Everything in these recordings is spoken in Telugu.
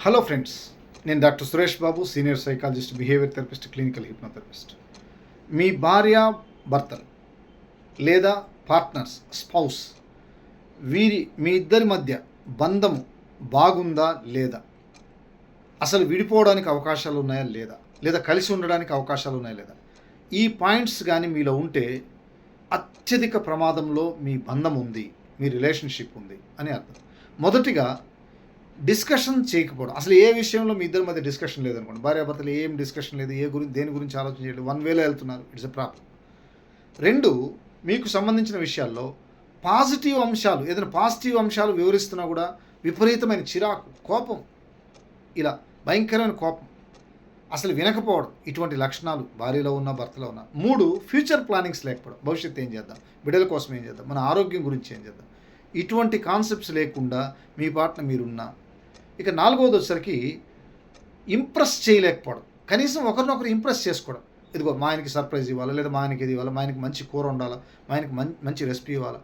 హలో ఫ్రెండ్స్, నేను doctor Suresh Babu, senior psychologist, behaviour therapist, clinical hypnotherapist. మీ భార్య భర్తలు లేదా పార్ట్నర్స్, స్పౌస్, మీ ఇద్దరి మధ్య బంధము బాగుందా లేదా, అసలు విడిపోవడానికి అవకాశాలు ఉన్నాయా లేదా, లేదా కలిసి ఉండడానికి అవకాశాలు ఉన్నాయా లేదా, ఈ పాయింట్స్ కానీ మీలో ఉంటే అత్యధిక ప్రమాదంలో మీ బంధం ఉంది, మీ రిలేషన్షిప్ ఉంది అని అర్థం. మొదటిగా డిస్కషన్ చేయకపోవడం. అసలు ఏ విషయంలో మీ ఇద్దరి మధ్య డిస్కషన్ లేదనుకోండి, భార్యాభర్తలు ఏం డిస్కషన్ లేదు, దేని గురించి ఆలోచన చేయలేదు, వన్ వేలో వెళ్తున్నారు, ఇట్స్ ఎ ప్రాబ్లం. రెండు, మీకు సంబంధించిన విషయాల్లో పాజిటివ్ అంశాలు, ఏదైనా పాజిటివ్ అంశాలు వివరిస్తున్నా కూడా విపరీతమైన చిరాకు, కోపం, ఇలా భయంకరమైన కోపం, అసలు వినకపోవడం, ఇటువంటి లక్షణాలు భార్యలో ఉన్న భర్తలో ఉన్న. మూడు, ఫ్యూచర్ ప్లానింగ్స్ లేకపోవడం. భవిష్యత్తు ఏం చేద్దాం, బిడ్డల కోసం ఏం చేద్దాం, మన ఆరోగ్యం గురించి ఏం చేద్దాం, ఇటువంటి కాన్సెప్ట్స్ లేకుండా మీ పార్ట్నర్ మీరున్నా. ఇక నాలుగవది వచ్చేసరికి ఇంప్రెస్ చేయలేకపోవడం, కనీసం ఒకరినొకరు ఇంప్రెస్ చేసుకోవడం. ఇదిగో మా ఆయనకి సర్ప్రైజ్ ఇవ్వాలి, లేదా మా ఆయనకి ఇది ఇవ్వాలి, మా ఆయనకి మంచి కూర ఉండాలి, మా ఆయనకి మంచి రెసిపీ ఇవ్వాలి,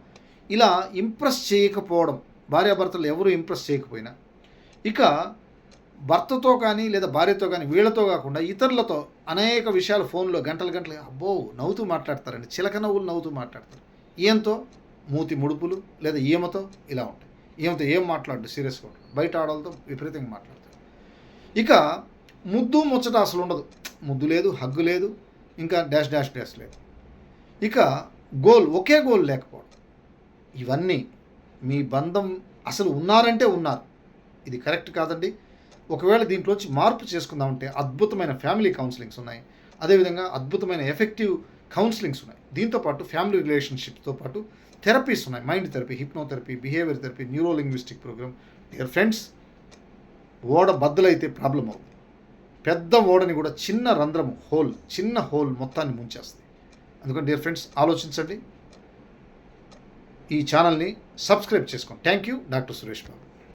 ఇలా ఇంప్రెస్ చేయకపోవడం. భార్యాభర్తలు ఎవరు ఇంప్రెస్ చేయకపోయినా, ఇక భర్తతో కానీ లేదా భార్యతో కానీ వీళ్ళతో కాకుండా ఇతరులతో అనేక విషయాలు ఫోన్లో గంటలు అబ్బో నవ్వుతూ మాట్లాడతారండి, చిలక నవ్వులు నవ్వుతూ మాట్లాడతారు. ఈయంతో మూతి ముడుపులు, లేదా ఈమెతో ఇలా ఉంటాయి. ఈమెతో ఏం మాట్లాడు, సీరియస్గా ఉంటాడు, బయట ఆడవాళ్ళతో విపరీతంగా మాట్లాడతాడు. ఇక ముద్దు ముచ్చట అసలు ఉండదు, ముద్దు లేదు, హగ్గు లేదు, ఇంకా డాష్ లేదు. ఇక ఒకే గోల్ లేకపోవడం. ఇవన్నీ మీ బంధం అసలు ఉన్నారంటే ఉన్నారు, ఇది కరెక్ట్ కాదండి. ఒకవేళ దీంట్లోంచి మార్పు చేసుకుందామంటే అద్భుతమైన ఫ్యామిలీ కౌన్సిలింగ్స్ ఉన్నాయి, అదేవిధంగా అద్భుతమైన ఎఫెక్టివ్ కౌన్సిలింగ్స్ ఉన్నాయి. దీంతోపాటు ఫ్యామిలీ రిలేషన్షిప్తో పాటు థెరపీస్ ఉన్నాయి, mind therapy, hypnotherapy, behaviour therapy, neuro linguistic program. Dear friends, ఓడ బద్దలైతే ప్రాబ్లం అవుతుంది, పెద్ద ఓడని కూడా చిన్న హోల్ మొత్తాన్ని ముంచేస్తుంది. అందుకని డియర్ ఫ్రెండ్స్, ఆలోచించండి, ఈ ఛానల్ని సబ్స్క్రైబ్ చేసుకోండి. Thank you, doctor Suresh Babu.